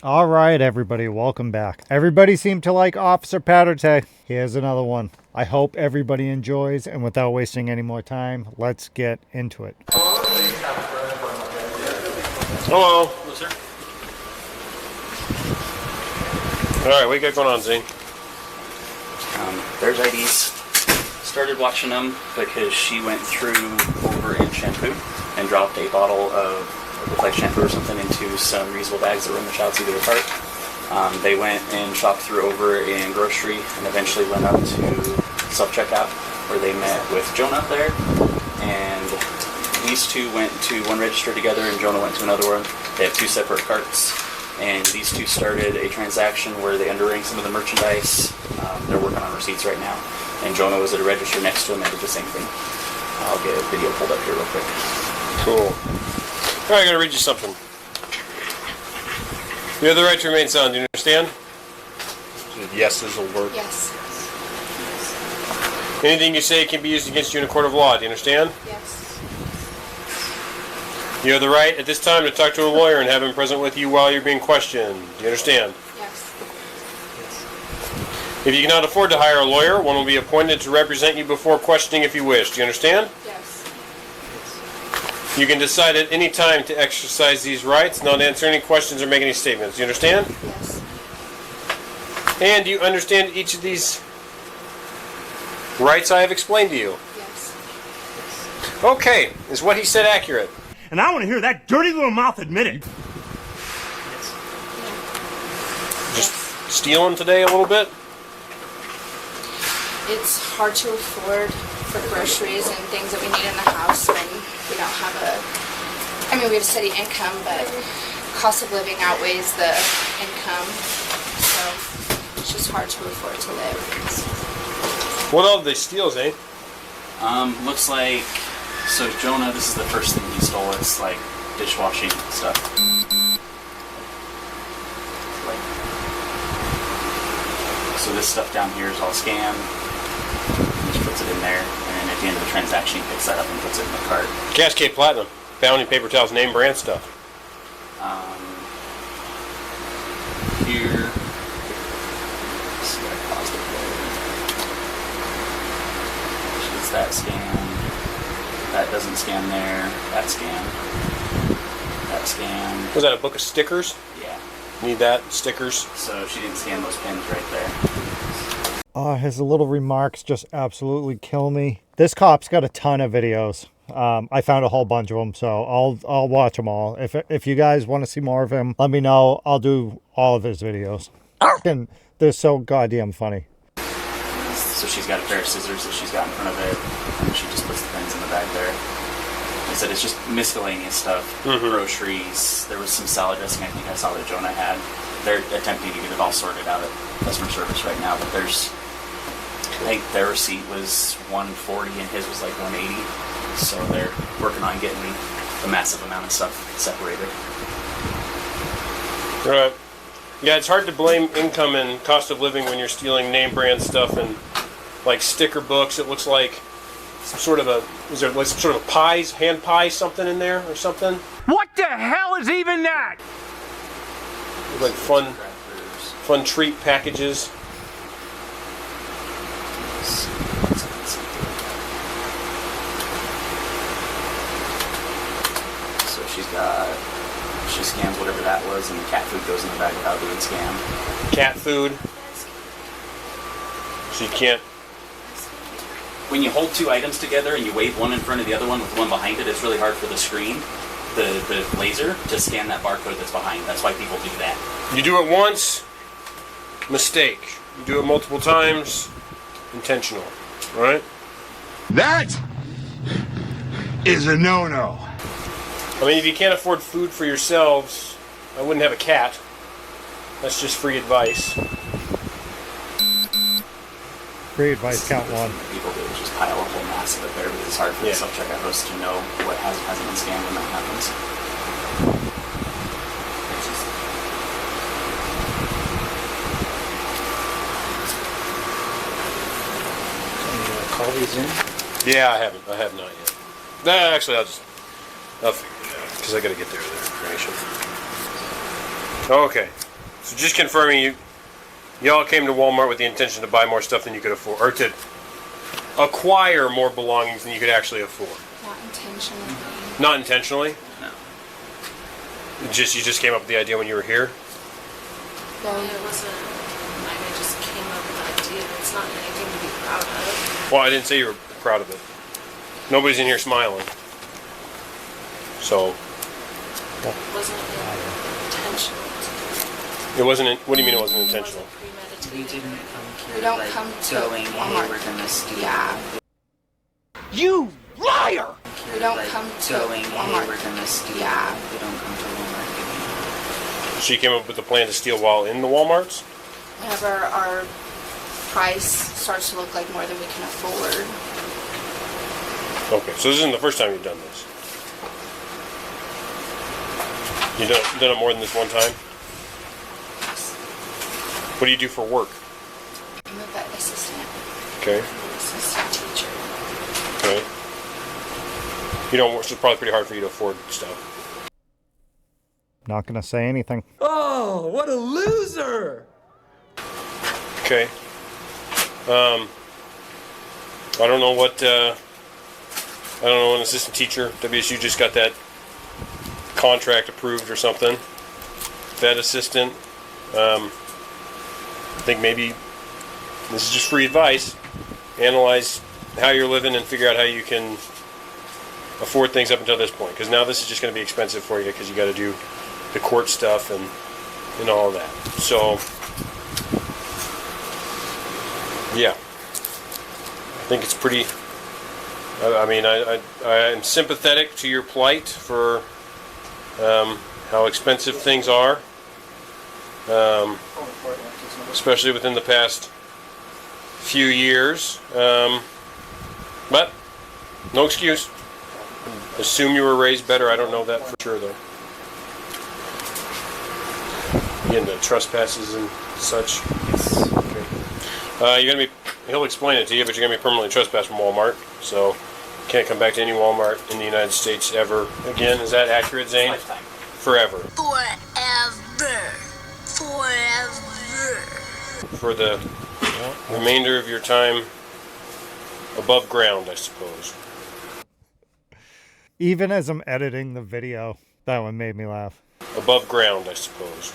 All right, everybody, welcome back. Everybody seemed to like Officer Padrta. Here's another one. I hope everybody enjoys, and without wasting any more time, let's get into it. Hello. Hello, sir. All right, what you got going on, Zane? There's IDs. Started watching them because she went through over in shampoo and dropped a bottle of looked like shampoo or something into some reusable bags that were in the child's either apart. They went and shopped through over in grocery and eventually went up to self-checkout where they met with Jonah up there. And these two went to one register together and Jonah went to another one. They have two separate carts. And these two started a transaction where they underranked some of the merchandise. They're working on receipts right now. And Jonah was at a register next to him and did the same thing. I'll get a video pulled up here real quick. Cool. All right, I gotta read you something. You have the right to remain silent, do you understand? Yeses will work. Yes. Anything you say can be used against you in a court of law, do you understand? Yes. You have the right at this time to talk to a lawyer and have him present with you while you're being questioned. Do you understand? Yes. If you cannot afford to hire a lawyer, one will be appointed to represent you before questioning if you wish. Do you understand? Yes. You can decide at any time to exercise these rights, not answer any questions or make any statements. Do you understand? Yes. And do you understand each of these rights I have explained to you? Yes. Okay, is what he said accurate? And I want to hear that dirty little mouth admit it. Just stealing today a little bit? It's hard to afford for groceries and things that we need in the house when we don't have we have a steady income, but cost of living outweighs the income, so it's just hard to afford to live. What all did they steal, Zane? Looks like, so Jonah, this is the first thing he stole. It's like dishwashing stuff. So this stuff down here is all scanned. He just puts it in there, and at the end of the transaction, he picks that up and puts it in the cart. Cascade Platinum. Bounty Paper Towels name brand stuff. Here. Let's see, I paused it there. It's that scan. That doesn't scan there. That scan. That scan. Was that a book of stickers? Yeah. Need that? Stickers? So she didn't scan those pins right there. His little remarks just absolutely kill me. This cop's got a ton of videos. I found a whole bunch of them, so I'll watch them all. If you guys want to see more of him, let me know. I'll do all of his videos. And they're so goddamn funny. So she's got a pair of scissors that she's got in front of it, and she just puts the pins in the bag there. Like I said, it's just miscellaneous stuff. Groceries. There was some salad dressing I think I saw that Jonah had. They're attempting to get it all sorted out at customer service right now, but I think their receipt was $140 and his was like $180. So they're working on getting the massive amount of stuff separated. Right. Yeah, it's hard to blame income and cost of living when you're stealing name brand stuff and like sticker books. It looks like some sort of is there like some sort of pies, hand pie something in there or something? What the hell is even that? Like fun treat packages. She scans whatever that was, and the cat food goes in the bag without being scanned. Cat food. So you can't. When you hold two items together and you wave one in front of the other one with one behind it, it's really hard for the screen, the laser, to scan that barcode that's behind. That's why people do that. You do it once, mistake. You do it multiple times, intentional. All right? That is a no-no. I mean, if you can't afford food for yourselves, I wouldn't have a cat. That's just free advice. Free advice, count one. People do is just pile a whole mass of it there, because it's hard for the self-checkout host to know what hasn't been scanned when that happens. Call these in? Yeah, I haven't. I have not yet. Nah, actually, I'll figure it out because I got to get their information. Okay. So just confirming, y'all came to Walmart with the intention to buy more stuff than you could afford, or to acquire more belongings than you could actually afford. Not intentionally. Not intentionally? No. You just came up with the idea when you were here? Well, It wasn't, I just came up with an idea. It's not anything to be proud of. Well, I didn't say you were proud of it. Nobody's in here smiling. So, It wasn't intentional. it wasn't, what do you mean it wasn't intentional? It wasn't We premeditated. didn't come here We don't like come to going, hey, Walmart. we're gonna steal. yeah. You liar! We don't like come to going, hey, Walmart. we're gonna steal. Yeah. We don't come to Walmart. So you came up with the plan to steal while in the Walmarts? Whenever our price starts to look like more than we can afford. Okay, so this isn't the first time you've done this. You've done it more than this one time? What do you do for work? I'm a vet assistant. Okay, I'm an assistant teacher. okay. You know, it's probably pretty hard for you to afford stuff. Not gonna say anything. Oh, what a loser! Okay. I don't know what, I don't know, an assistant teacher, WSU just got that contract approved or something. Vet assistant. I think maybe this is just free advice. Analyze how you're living and figure out how you can afford things up until this point. Because now this is just going to be expensive for you because you got to do the court stuff and all of that. So, yeah. I think it's pretty... I mean, I am sympathetic to your plight for how expensive things are, especially within the past few years. But no excuse. Assume you were raised better. I don't know that for sure, though. Getting the trespasses and such. Yes. Okay. You're gonna be. He'll explain it to you, but you're gonna be permanently trespassed from Walmart. So can't come back to any Walmart in the United States ever again. Is that accurate, Zane? Lifetime. Forever. Forever. For the remainder of your time above ground, I suppose. Even as I'm editing the video, that one made me laugh. Above ground, I suppose.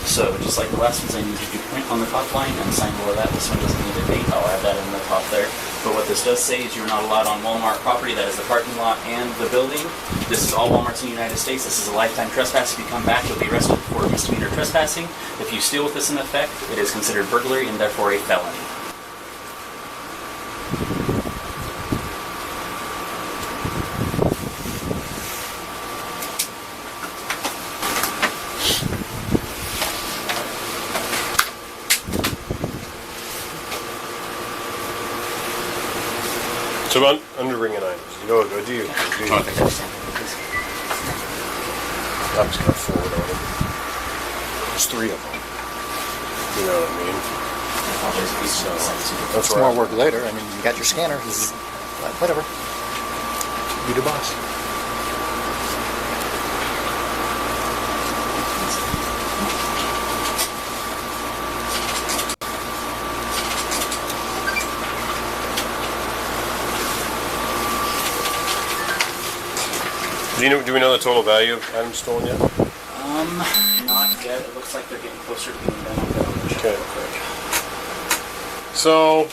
So, just like the last ones, I need you to print on the top line and sign below that. This one doesn't need a date. I'll add that in the top there. But what this does say is you're not allowed on Walmart property. That is the parking lot and the building. This is all Walmarts in the United States. This is a lifetime trespass. If you come back, you'll be arrested for misdemeanor trespassing. If you steal with this in effect, it is considered burglary and therefore a felony. So under ringing items. Go do you? I think that's something. I'm just gonna forward on them. There's 3 of them. You know what I mean? So that's It's more work later. I mean, you got your scanner. Whatever. You the boss. Do we know the total value of items stolen yet? Not yet. It looks like they're getting closer to being done. I'll check Okay. real quick. So,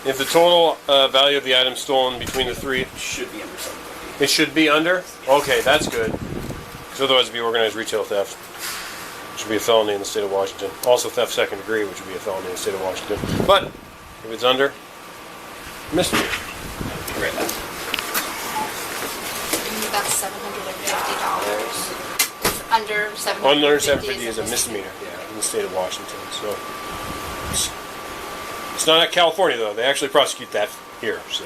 if the total value of the items stolen between the 3, Should be under 750. it should be under? Okay, that's good. Because otherwise it'd be organized retail theft. Which would be a felony in the state of Washington. Also theft second degree, which would be a felony in the state of Washington. But, if it's under, misdemeanor. Right now. That's $750. Under $750. Under 750 is a misdemeanor, yeah, in the state of Washington. So, it's not at California though. They actually prosecute that here. So,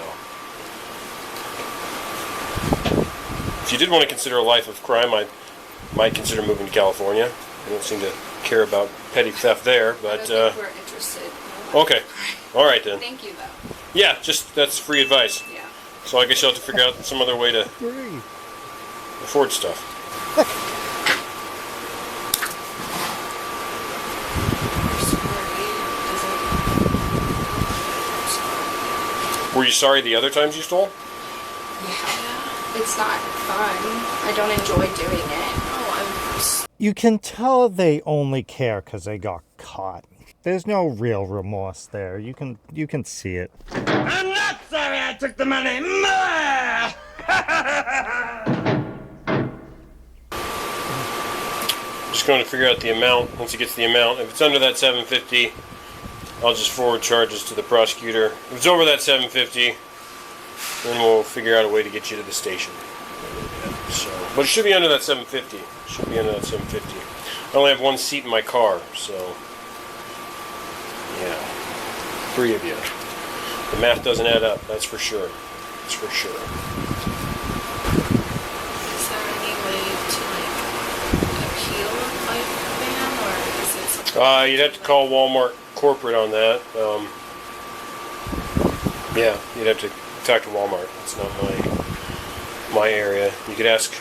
if you did want to consider a life of crime, I might consider moving to California. I don't seem to care about petty theft there, I but don't think we're interested. No. okay, all right then. Thank you, though. Yeah, just that's free advice. Yeah. So I guess you'll have to figure out some other way to Free. afford stuff. you sorry the other times you stole? Yeah. It's not fun. I don't enjoy doing it. Oh, You can tell they only care because they got caught. There's no real remorse there. You can see it. I'm not sorry I took the money. Just going to figure out the amount. Once he gets the amount, if it's under that $750, I'll just forward charges to the prosecutor. If it's over that $750, then we'll figure out a way to get you to the station. So, but it should be under that $750. It should be under that $750. I only have one seat in my car, so yeah, 3 of you. The math doesn't add up. That's for sure. That's for sure. is there any way to appeal a ban, or is it something? You'd have to call Walmart corporate on that. Yeah, you'd have to talk to Walmart. It's not my area. You could ask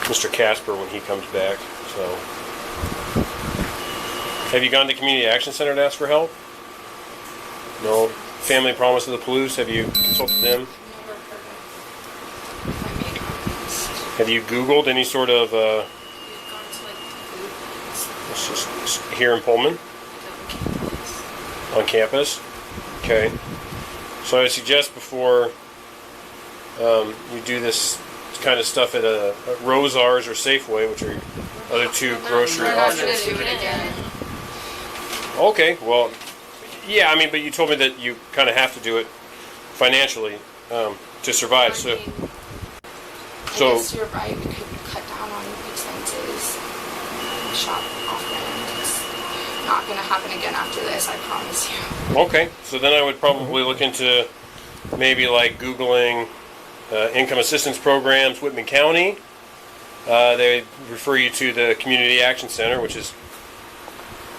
Mr. Casper when he comes back. So, have you gone to Community Action Center to ask for help? No. Family Promise of the Palouse. Have you consulted them? Never heard of my maid contest. Have you Googled any sort of? You've gone to like food banks, It's just here in Pullman on campus. Okay. So I suggest before you do this kind of stuff at a Rosars or Safeway, which are other two grocery We're not options. gonna do it again. Okay, well, yeah, I mean, but you told me that you kind of have to do it financially to survive. So, I guess you're right. We could cut down on expenses. Shop often. It's not gonna happen again after this. I promise you. okay, so then I would probably look into maybe like Googling income assistance programs, Whitman County. They refer you to the Community Action Center, which is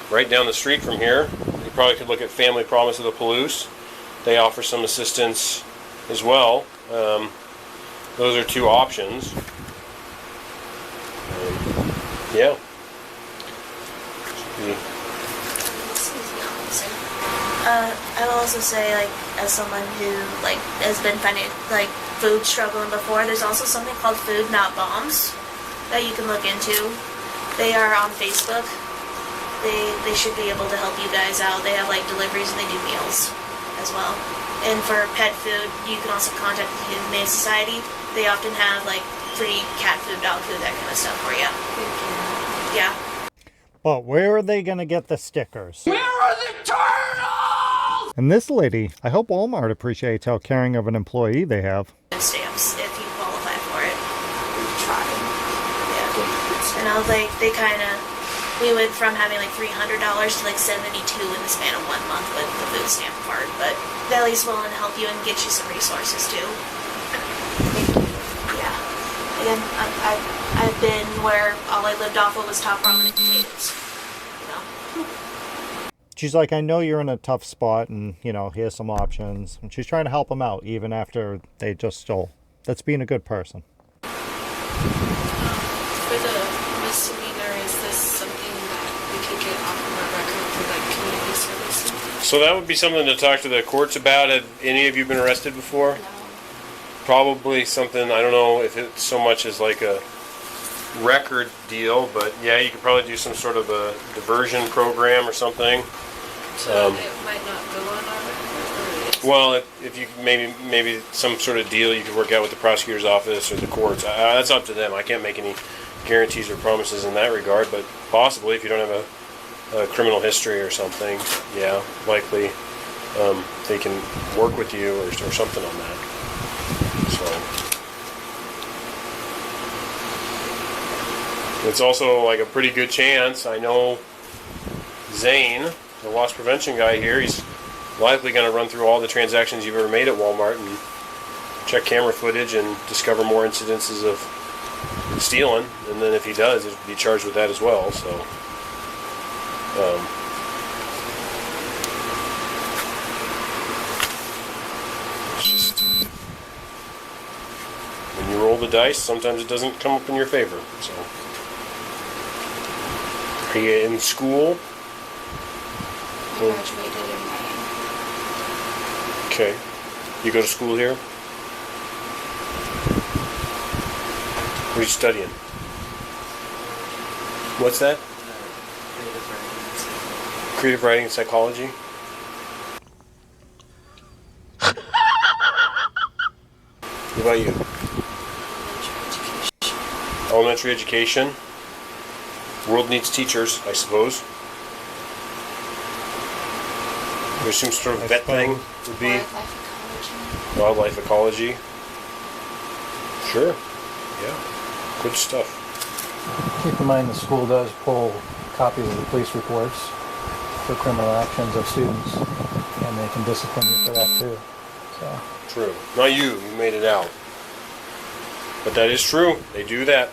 right down the street from here. You probably could look at Family Promise of the Palouse. They offer some assistance as well. Those are 2 options. Yeah. I will also say, like, as someone who has been finding food struggling before, there's also something called Food Not Bombs that you can look into. They are on Facebook. They should be able to help you guys out. They have deliveries and they do meals as well. And for pet food, you can also contact the Humane Society. They often have free cat food, dog food, that kind of stuff for you. Yeah. But where are they gonna get the stickers? Where are the turtles? And this lady, I hope Walmart appreciates how caring of an employee they have. Stamps if you qualify for it. Try. Yeah. And I was we went from having $300 to $72 in the span of 1 month with the food stamp part, but they're at least willing to help you and get you some resources too. Yeah. Again, I've been where all I lived off of was top ramen and potatoes. She's like, I know you're in a tough spot and, here's some options. And she's trying to help them out even after they just stole. That's being a good person. For the misdemeanor, is this something that we could get off of our record for community service? So that would be something to talk to the courts about. Have any of you been arrested before? No. Probably something, I don't know if it's so much as a record deal, but yeah, you could probably do some sort of a diversion program or something. So it might not go on our record? Well, if you maybe some sort of deal you could work out with the prosecutor's office or the courts, that's up to them. I can't make any guarantees or promises in that regard, but possibly if you don't have a criminal history or something, yeah, likely they can work with you or something on that. So it's also a pretty good chance. I know Zane, the loss prevention guy here, he's likely going to run through all the transactions you've ever made at Walmart and check camera footage and discover more incidences of stealing. And then if he does, he'll be charged with that as well. So, it's just when you roll the dice, sometimes it doesn't come up in your favor. So, are you in school? I graduated in May. Okay. You go to school here? What are you studying? What's that? Creative writing and psychology? What about you? Elementary education. World needs teachers, I suppose. There's some sort of vet thing would be wildlife ecology. Sure. Yeah. Good stuff. Keep in mind the school does pull copies of the police reports for criminal actions of students, and they can discipline you for that too. So. True. Not you. You made it out. But that is true. They do that.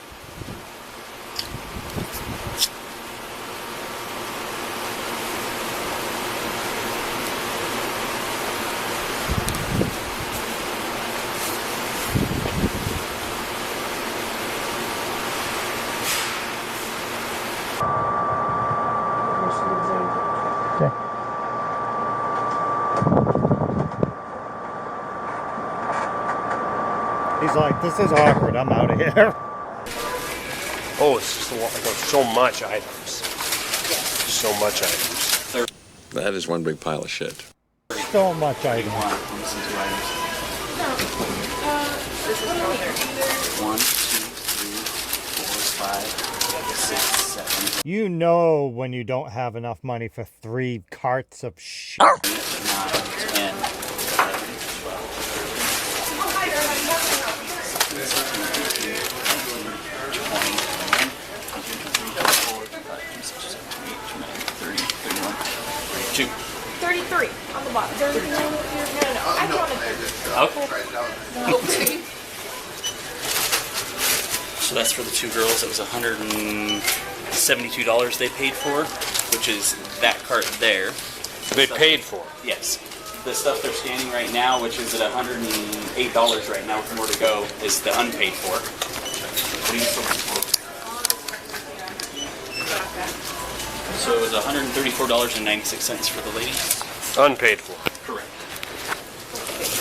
Okay. He's like, this is awkward. I'm out of here. Oh, it's just so much items. So much items. That is one big pile of shit. So much items. One, two, three, 4, 5, 6, 7, You know when you don't have enough money for 3 carts of shit. 9, 10, 11, 33 on the bottom. No. I counted 30. Okay. So that's for the 2 girls. It was $172 they paid for, which is that cart there. They paid for it. Yes. The stuff they're scanning right now, which is at $108 right now with more to go, is the unpaid for. What are you still looking for? So it was $134.96 for the ladies. Unpaid for. Correct.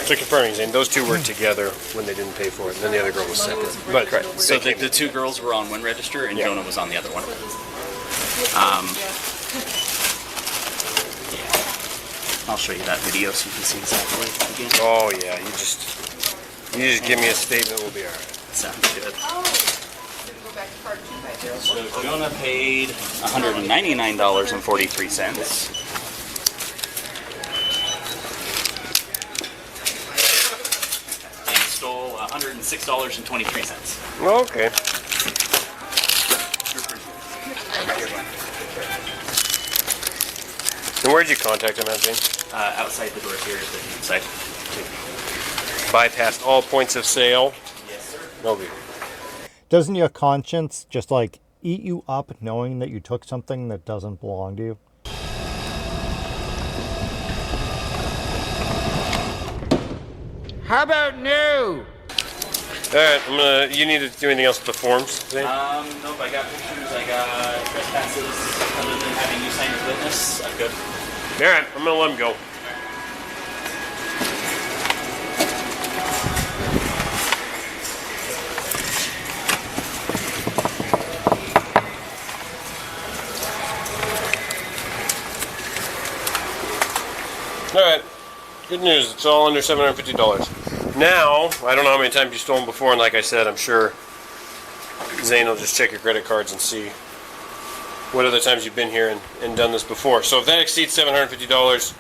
So confirming, Zane, those two were together when they didn't pay for it, and then the other girl was separate. But Correct. So they the 2 girls were on one register, and Yeah. Jonah was on the other one. Yeah. I'll show you that video so you can see exactly again. Oh yeah, you just give me a statement, we'll be all right. Sounds good. So Jonah paid $199.43. And stole $106.23. Okay. And where'd you contact him at, Zane? Outside the door here at the inside. Bypassed all points of sale. Yes, sir. Okay. Doesn't your conscience just like eat you up knowing that you took something that doesn't belong to you? How about no? Alright, you need to do anything else with the forms, Zane? Nope, I got pictures, I got trespasses. Other than having you sign your witness, I'm good. Alright, I'm gonna let him go. Alright, good news, it's all under $750. Now, I don't know how many times you've stolen before, and like I said, I'm sure Zane will just check your credit cards and see what other times you've been here and done this before. So if that exceeds $750,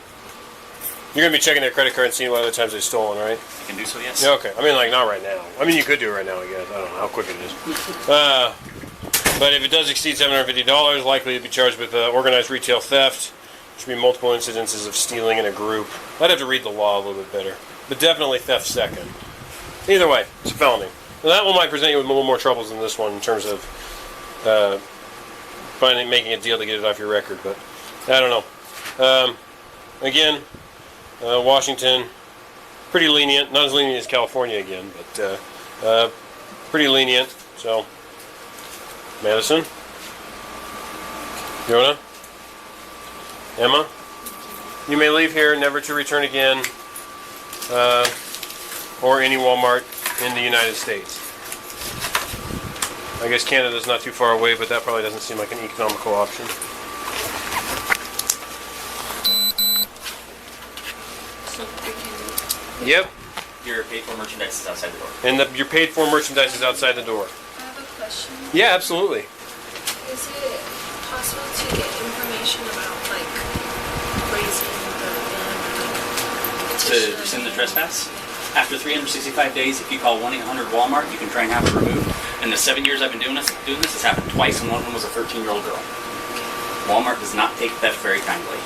you're going to be checking their credit card and seeing what other times they've stolen, right? I can do so, yes. Yeah, okay. I mean, like, not right now. I mean, you could do it right now, I guess. I don't know how quick it is. But if it does exceed $750, likely to be charged with organized retail theft. Should be multiple incidences of stealing in a group. I'd have to read the law a little bit better. But definitely theft second. Either way, it's a felony. Now, that one might present you with a little more troubles than this one in terms of making a deal to get it off your record, but I don't know. Again, Washington, pretty lenient. Not as lenient as California again, but pretty lenient. So, Madison, Jonah, Emma, you may leave here never to return again. or any Walmart in the United States. I guess Canada's not too far away, but that probably doesn't seem like an economical option. So they can. Yep, Your paid for merchandise is outside the door. and your paid for merchandise is outside the door. I have a question. Yeah, absolutely. Is it possible to get information about like raising the To rescind the trespass? After 365 days, if you call 1-800-WALMART, you can try and have it removed. In the 7 years I've been doing this, it's happened twice, and one of them was a 13-year-old girl. Walmart does not take theft very kindly.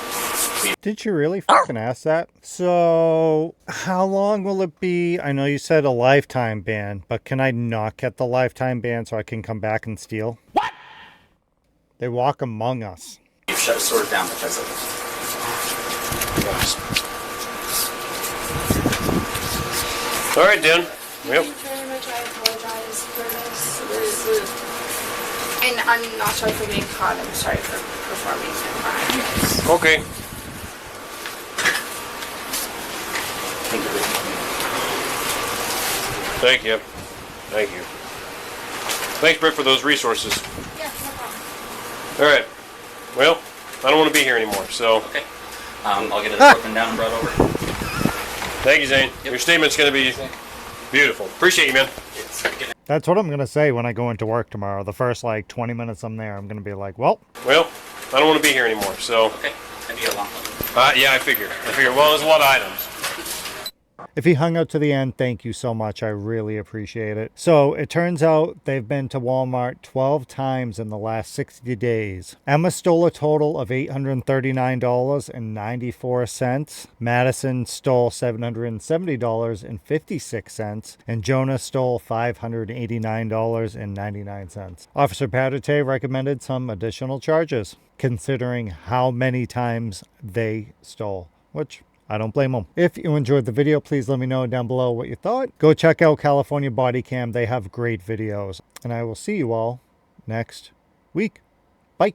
Did you really fucking ask that? So, how long will it be? I know you said a lifetime ban, but can I not get the lifetime ban so I can come back and steal? What? They walk among us. You've shut a store down because of it. All right, Dan. Thank you very much. I apologize for this. And I'm not sorry for being caught. I'm sorry for performing a crime. Okay. Thank you. Thank you. Thanks, Britt, for those resources. Yeah, no problem. All right. Well, I don't want to be here anymore, so Okay. I'll get it broken down and brought over. thank you, Zane. Your statement's going to be beautiful. Appreciate you, man. That's what I'm going to say when I go into work tomorrow. The first, 20 minutes I'm there, I'm going to be like, well. Well, I don't want to be here anymore, so. Okay. That'd be a long one. Yeah, I figure. Well, there's a lot of items. If you hung out to the end, thank you so much. I really appreciate it. So it turns out they've been to Walmart 12 times in the last 60 days. Emma stole a total of $839.94. Madison stole $770.56. And Jonah stole $589.99. Officer Padrta recommended some additional charges, considering how many times they stole, which I don't blame them. If you enjoyed the video, please let me know down below what you thought. Go check out California Body Cam. They have great videos. And I will see you all next week. Bye.